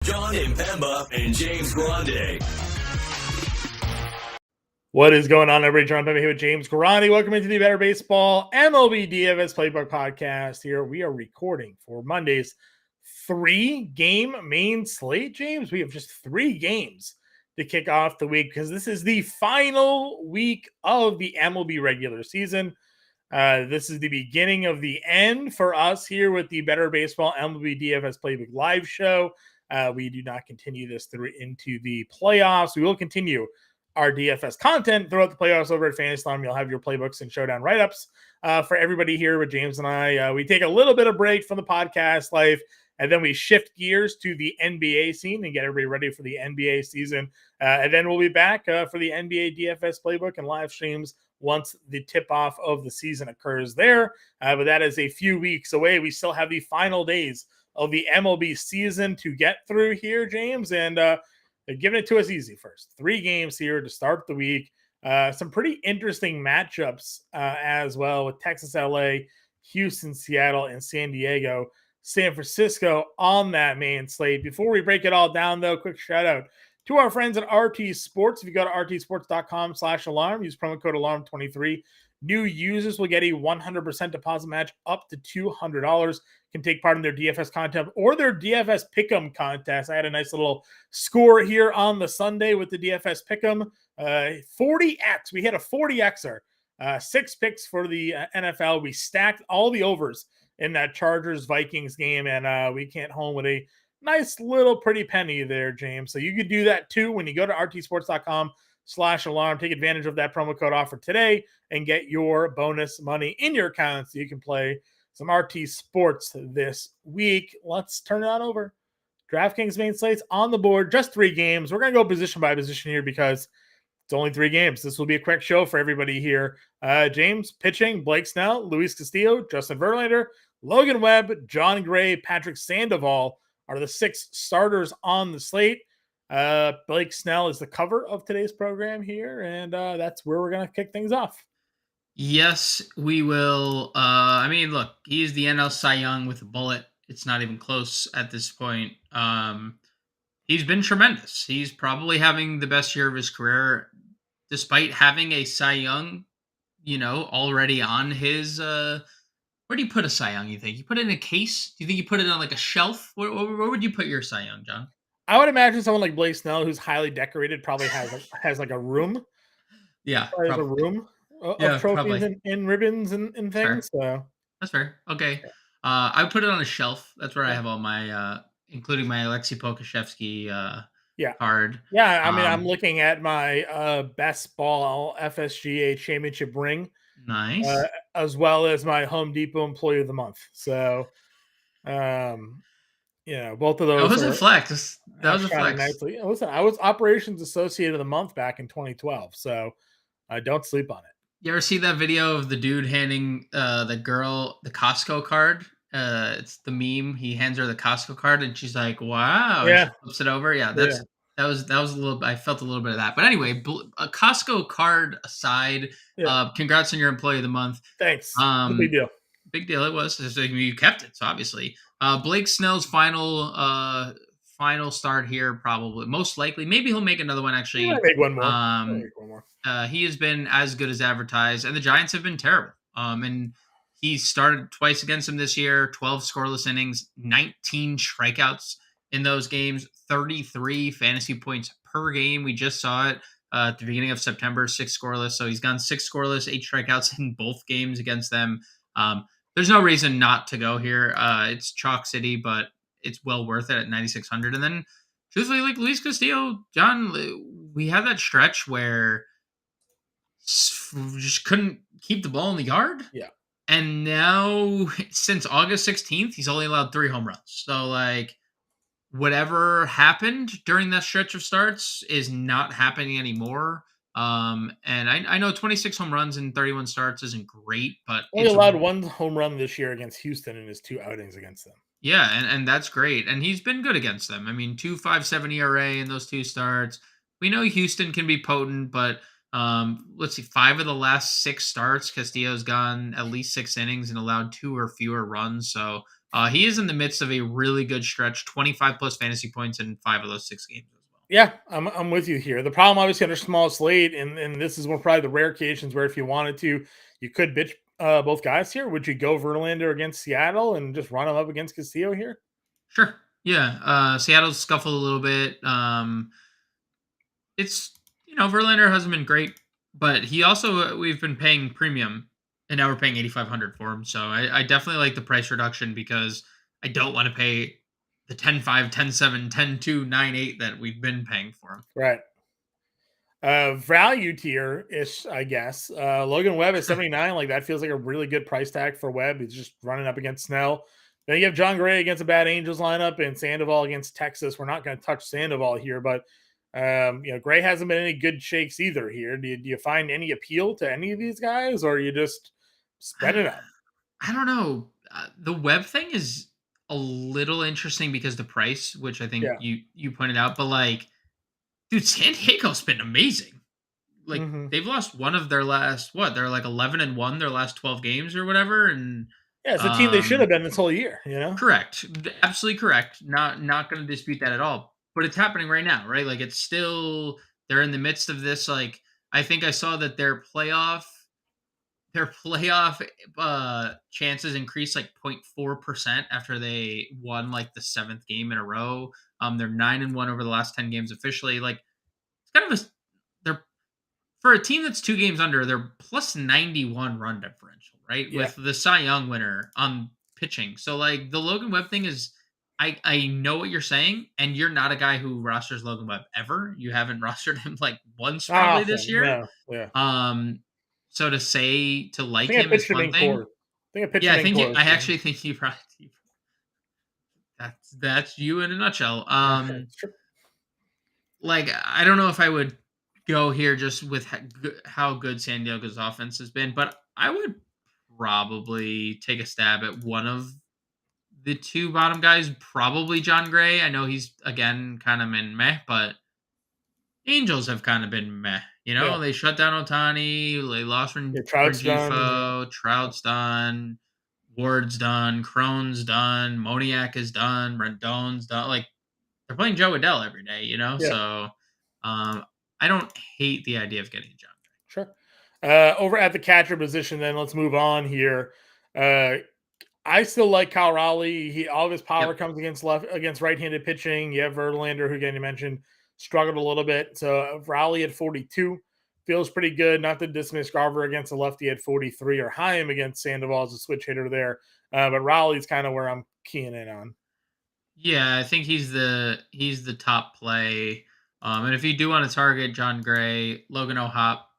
John Impemba and James Grande. What is going on, everybody? John Impemba here with James Grande. Welcome into the Better Baseball MLB DFS Playbook Podcast. Here we are recording for Monday's 3-game main slate. James, we have just 3 games to kick off the week because this is the final week of the MLB regular season. This is the beginning of the end for us here with the Better Baseball MLB DFS Playbook live show. We do not continue this through into the playoffs. We will continue our DFS content throughout the playoffs over at Fantasy Slam. You'll have your playbooks and showdown write-ups for everybody here with James and I. We take a little bit of break from the podcast life, and then we shift gears to the NBA scene and get everybody ready for the NBA season. And then we'll be back for the NBA DFS playbook and live streams once the tip-off of the season occurs there. But that is a few weeks away. We still have the final days of the MLB season to get through here, James, and they're giving it to us easy first. 3 games here to start the week. Some pretty interesting matchups as well with Texas, LA, Houston, Seattle, and San Diego, San Francisco on that main slate. Before we break it all down, though, quick shout out to our friends at RT Sports. If you go to rtsports.com/alarm, use promo code alarm23. New users will get a 100% deposit match up to $200. Can take part in their DFS contest or their DFS Pick'em contest. I had a nice little score here on the Sunday with the DFS Pick'em. 40x. We hit a 40xer. 6 picks for the NFL. We stacked all the overs in that Chargers-Vikings game, and we came home with a nice little pretty penny there, James. So you could do that too when you go to rtsports.com/alarm. Take advantage of that promo code offer today and get your bonus money in your account so you can play some RT Sports this week. Let's turn it on over. DraftKings main slates on the board, just 3 games. We're going to go position by position here because it's only 3 games. This will be a quick show for everybody here. James, pitching, Blake Snell, Luis Castillo, Justin Verlander, Logan Webb, John Gray, Patrick Sandoval are the 6 starters on the slate. Blake Snell is the cover of today's program here, and that's where we're going to kick things off. Yes, we will. Look, he's the NL Cy Young with a bullet. It's not even close at this point. He's been tremendous. He's probably having the best year of his career, despite having a Cy Young, already on his. Where do you put a Cy Young, you think? You put it in a case? Do you think you put it on like a shelf? Where would you put your Cy Young, John? I would imagine someone like Blake Snell, who's highly decorated, probably has like a room. Yeah, probably has a room of trophies and ribbons and things. Fair. So that's fair. Okay, I would put it on a shelf. That's where I have all my, including my Alexei Pokashevsky card. Yeah, I mean, I'm looking at my best ball FSGA championship ring. Nice. As well as my Home Depot Employee of the Month. So, both of those. That was a flex. That was a flex. Nicely. Listen, I was Operations Associate of the Month back in 2012, so don't sleep on it. You ever see that video of the dude handing the girl the Costco card? It's the meme. He hands her the Costco card, and she's like, "Wow!" Yeah, and she flips it over. Yeah, that was a little. I felt a little bit of that, but anyway, a Costco card aside, congrats on your Employee of the Month. Thanks. Big deal. Big deal. It was. So you kept it, so obviously. Blake Snell's final start here, probably most likely. Maybe he'll make another one. Actually, make one more. He has been as good as advertised, and the Giants have been terrible. And he started twice against them this year. 12 scoreless innings, 19 strikeouts in those games, 33 fantasy points per game. We just saw it at the beginning of September, 6 scoreless. So he's gone 6 scoreless, 8 strikeouts in both games against them. There's no reason not to go here. It's Chalk City, but it's well worth it at 9,600. And then, truthfully, like Luis Castillo, John, we have that stretch where we just couldn't keep the ball in the yard. Yeah. And now, since August 16th, he's only allowed 3 home runs. So, whatever happened during that stretch of starts is not happening anymore. And I know 26 home runs in 31 starts isn't great, but he allowed 1 home run this year against Houston in his 2 outings against them. Yeah, and that's great. And he's been good against them. I mean, 2.57 ERA in those 2 starts. We know Houston can be potent, but let's see, 5 of the last 6 starts, Castillo's gone at least 6 innings and allowed 2 or fewer runs. So He is in the midst of a really good stretch, 25 plus fantasy points in 5 of those 6 games as well. Yeah, I'm with you here. The problem, obviously, on a small slate, and this is one probably the rare occasions where if you wanted to, you could bitch both guys here. Would you go Verlander against Seattle and just run him up against Castillo here? Sure. Yeah. Seattle's scuffled a little bit. It's, Verlander hasn't been great, but he also, we've been paying premium and now we're paying 8,500 for him. So I definitely like the price reduction because I don't want to pay the 10-5, 10-7, 10-2, 9-8 that we've been paying for him. Right. Value tier ish, I guess. Logan Webb at 79. Like that feels like a really good price tag for Webb. He's just running up against Snell. Then you have John Gray against a bad Angels lineup and Sandoval against Texas. We're not going to touch Sandoval here, but Gray hasn't been any good shakes either here. Do you find any appeal to any of these guys, or you just spread it out? I don't know. The Webb thing is a little interesting because the price, which I think you pointed out, but like, dude, San Diego's been amazing. Like they've lost one of their last they're like 11-1 their last 12 games or whatever, and yeah, it's a team they should have been this whole year. Correct, absolutely correct. Not going to dispute that at all. But it's happening right now, right? Like it's still they're in the midst of this. Like I think I saw that their playoff chances increased like 0.4% after they won like the 7th game in a row. They're 9-1 over the last 10 games officially. Like it's kind of they're for a team that's 2 games under, they're plus 91 run differential, right? Yeah. With the Cy Young winner on pitching. So like the Logan Webb thing is I know what you're saying, and you're not a guy who rosters Logan Webb ever. You haven't rostered him like once probably this year. No. Yeah. So to like I him is one thing. I actually think you probably that's you in a nutshell. Like I don't know if I would go here just with how good San Diego's offense has been, but I would probably take a stab at one of the 2 bottom guys, probably John Gray. I know he's again kind of in meh, but Angels have kind of been meh. They shut down Ohtani, they lost Trout's Rengifo, Trout's done, Ward's done, Cron's done, Moniak is done, Rendon's done. Like they're playing Joe Adele every day, So I don't hate the idea of getting John Gray. Sure. Over at the catcher position, then let's move on here. I still like Kyle Raleigh. All of his power comes against right-handed pitching. You have Verlander, who again you mentioned struggled a little bit. So Raleigh at 42 feels pretty good. Not to dismiss Garver against a lefty at 43 or Chaim against Sandoval as a switch hitter there. But Raleigh's kind of where I'm keying in on. Yeah, I think he's the top play. And if you do want to target John Gray, Logan O'Hop,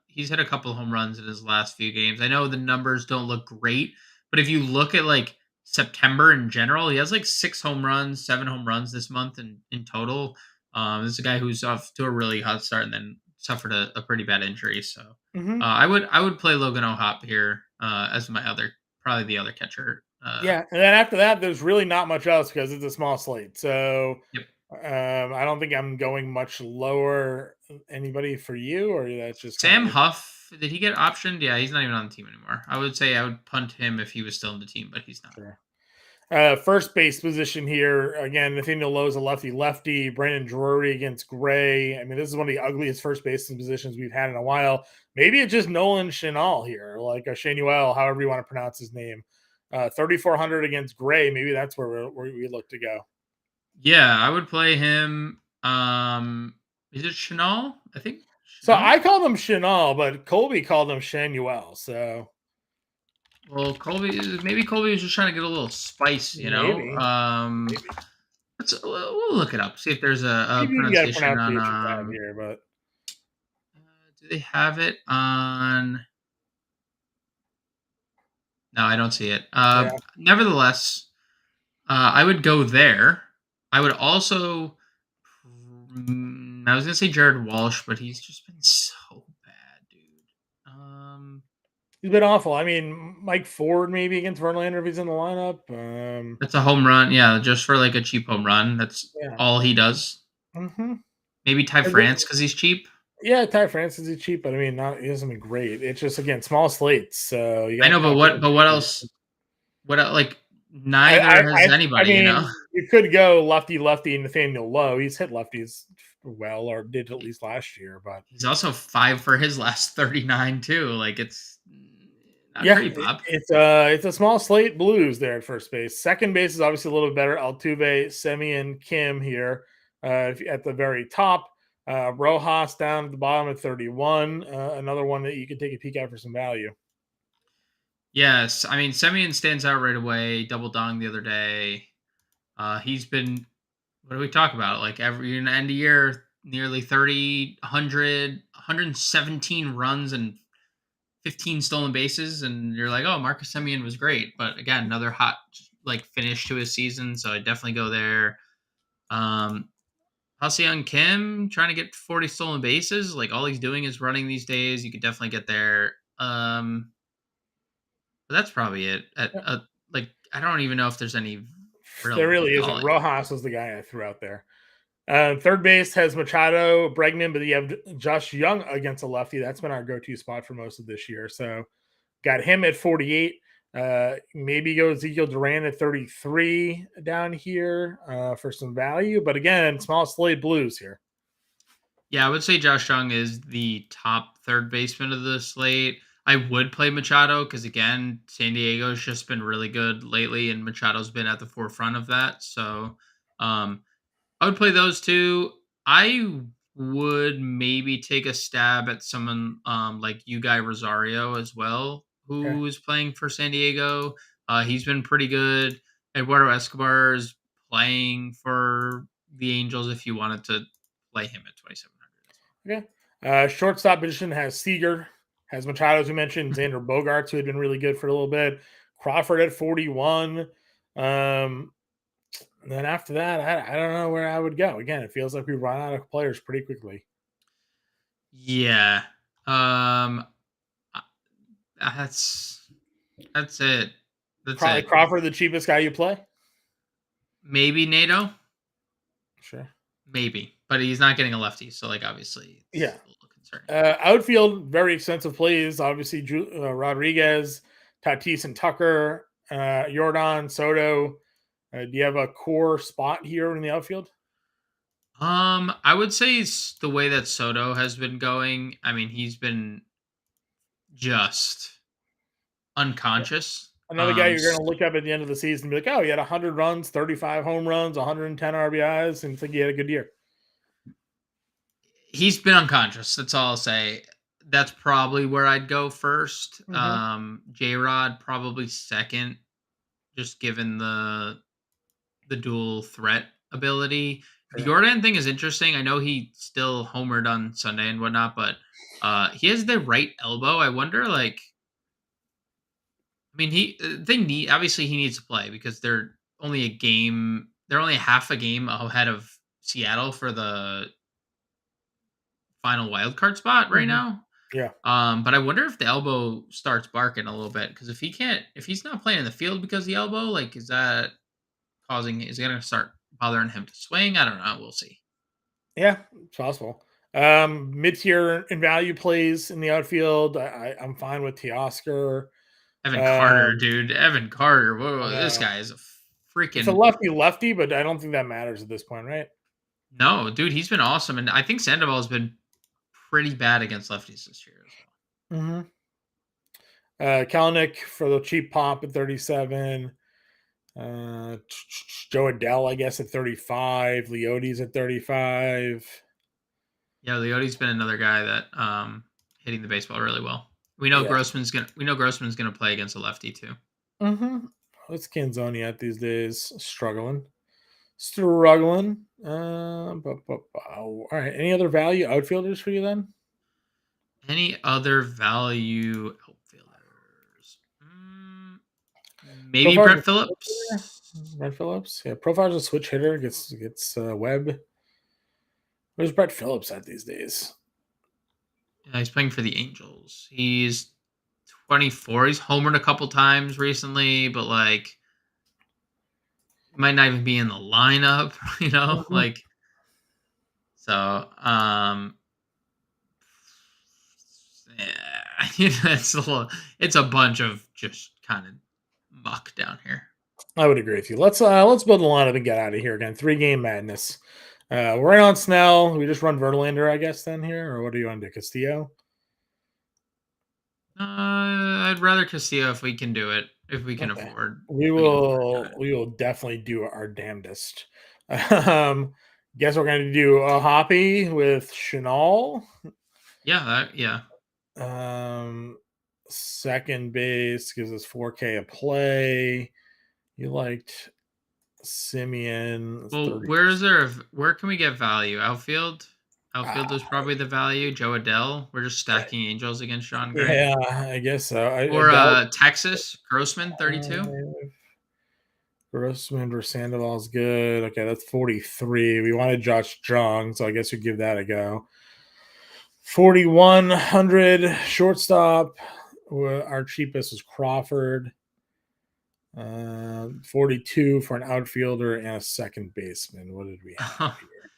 he's hit a couple of home runs in his last few games. I know the numbers don't look great, but if you look at like September in general, he has like 6 home runs, 7 home runs this month in total. This is a guy who's off to a really hot start and then suffered a pretty bad injury. So I would play Logan O'Hop here as my probably the other catcher. And then after that, there's really not much else because it's a small slate. So I don't think I'm going much lower. Anybody for you, or that's just Sam Huff? Did he get optioned? Yeah, he's not even on the team anymore. I would say I would punt him if he was still in the team, but he's not. Sure. First base position here again. Nathaniel Lowe's a lefty. Brandon Drury against Gray. I mean, this is one of the ugliest first baseman positions we've had in a while. Maybe it's just Nolan Chenal here, like a Shanuel, however you want to pronounce his name. 3,400 against Gray. Maybe that's where we look to go. Yeah, I would play him. Is it Chenal? I think. Chenal? So I called him Chenal, but Colby called him Shanuel. So, well, maybe Colby was just trying to get a little spice, Maybe. We'll look it up. See if there's a pronunciation on here, but do they have it on? No, I don't see it. Nevertheless, I would go there. I would also. I was gonna say Jared Walsh, but he's just been so bad, dude. He's been awful. I mean, Mike Ford maybe against Verlander if he's in the lineup. That's a home run, yeah, just for like a cheap home run. That's all he does. Maybe Ty France because he's cheap. Yeah, Ty France is cheap, but I mean, he hasn't been great. It's just again small slates. So I know, but what else? What like neither has I anybody, mean, you could go lefty Nathaniel Lowe. He's hit lefties well, or did at least last year. But He's also 5 for his last 39 too. Like it's not yeah, great, Bob. it's a small slate Blues there at first base. Second base is obviously a little bit better. Altuve, Semien, Kim here at the very top. Rojas down at the bottom at 31. Another one that you can take a peek at for some value. Yes, I mean Semyon stands out right away. Double dong the other day. He's been. What do we talk about? Like every end of year, nearly 30, 100, 117 runs and 15 stolen bases, and you're like, oh, Marcus Semien was great. But again, another hot like finish to his season, so I definitely go there. Halseon Kim trying to get 40 stolen bases. Like all he's doing is running these days. You could definitely get there. But that's probably it. Like I don't even know if there's any real There really isn't. value. Rojas was the guy I threw out there. Third base has Machado, Bregman, but you have Josh Young against a lefty. That's been our go-to spot for most of this year. So got him at 48. Maybe go Ezekiel Duran at 33 down here for some value. But again, small slate Blues here. Yeah, I would say Josh Young is the top third baseman of the slate. I would play Machado because again, San Diego's just been really good lately, and Machado's been at the forefront of that. So, I would play those two. I would maybe take a stab at someone like you guy Rosario as well, Okay. who is playing for San Diego. He's been pretty good. Eduardo Escobar is playing for the Angels if you wanted to play him at 2,700. Okay. Shortstop position has Seager, has Machado, as we mentioned, Xander Bogaerts, who had been really good for a little bit. Crawford at 41. And then after that, I don't know where I would go. Again, it feels like we run out of players pretty quickly. Yeah. Um that's it. That's Probably it. Crawford, the cheapest guy you play. Maybe NATO. Sure. Maybe, but he's not getting a lefty, so like obviously it's Yeah. a little concerning. Outfield, very expensive plays. Obviously, Rodriguez, Tatis, and Tucker, Jordan, Soto. Do you have a core spot here in the outfield? I would say it's the way that Soto has been going. I mean, he's been just Yeah. unconscious. Another guy you're going to look up at the end of the season and be like, oh, he had 100 runs, 35 home runs, 110 RBIs, and think he had a good year. He's been unconscious. That's all I'll say. That's probably where I'd go 1st. J-Rod probably second, just given the dual threat ability. The Sure. Jordan thing is interesting. I know he still homered on Sunday and whatnot, but he has the right elbow. I wonder, like, I mean, they need obviously he needs to play because they're only a game. They're only half a game ahead of Seattle for the final wild card spot right now. Yeah. But I wonder if the elbow starts barking a little bit because if he's not playing in the field because of the elbow, like, is that is it going to start bothering him to swing? I don't know. We'll see. Yeah, it's possible. Mid-tier in value plays in the outfield. I'm fine with Teoscar. Evan Carter, dude. Evan Carter. Whoa, this guy is a It's a freaking lefty, but I don't think that matters at this point, right? no, dude. He's been awesome, and I think Sandoval has been pretty bad against lefties this year as well. Mm-hmm. Kalanick for the cheap pop at 37. Joe Adele, I guess, at 35. Leotes at 35. Yeah, Leote's been another guy that hitting the baseball really well. We know Yeah. Grossman's gonna play against a lefty too. Mm-hmm. What's Canzoni at these days? Struggling. All right. Any other value outfielders for you then? Any other value outfielders? Maybe Profile's Brett Phillips. Brett Phillips. Yeah, Profile's a switch hitter. Gets Webb. Where's Brett Phillips at these days? Yeah, he's playing for the Angels. He's 24. He's homered a couple times recently, but like might not even be in the lineup, you know? Mhm. Like so yeah, it's a bunch of just kind of muck down here. I would agree with you. Let's build a lineup and get out of here again. 3-game madness. We're in on Snell. We just run Verlander, I guess, then here, or what do you want to do? Castillo? I'd rather Castillo if we can do it. If we can Okay. afford. We if we can afford to do will. it. We will definitely do our damnedest. Guess we're going to do a Hoppy with Chenal. Yeah. Second base gives us 4K a play. You liked Simeon. Well, 30%. where can we get value? Outfield? Outfield is probably the value. Joe Adell. We're just stacking Angels against Sean Gray. Yeah, I guess so. Or Adele, Texas, Grossman, 32. Grossman versus Sandoval is good. Okay, that's 43. We wanted Josh Jung, so I guess we give that a go. 4,100 shortstop. Our cheapest was Crawford. 42 for an outfielder and a second baseman. What did we have here?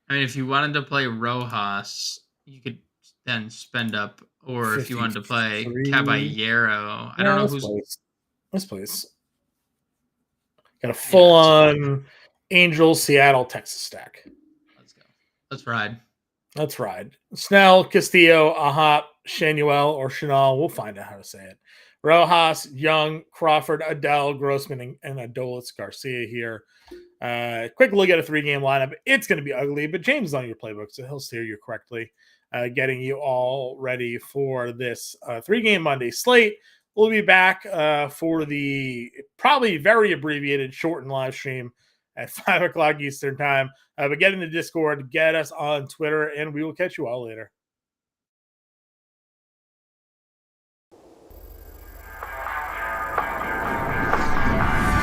I mean, if you wanted to play Rojas, you could then spend up. Or if you wanted to play 53. Caballero, I don't know who's. Let's place. Got a full-on Angels, Seattle, Texas stack. Let's go. Let's ride. Let's ride. Snell, Castillo, Ahop, Shanuel, or Chenal. We'll find out how to say it. Rojas, Young, Crawford, Adele, Grossman, and Adolis Garcia here. Quick look at a 3-game lineup. It's going to be ugly, but James is on your playbook, so he'll steer you correctly, getting you all ready for this 3-game Monday slate. We'll be back for the probably very abbreviated, shortened live stream at 5 o'clock Eastern time. But get in the Discord, get us on Twitter, and we will catch you all later.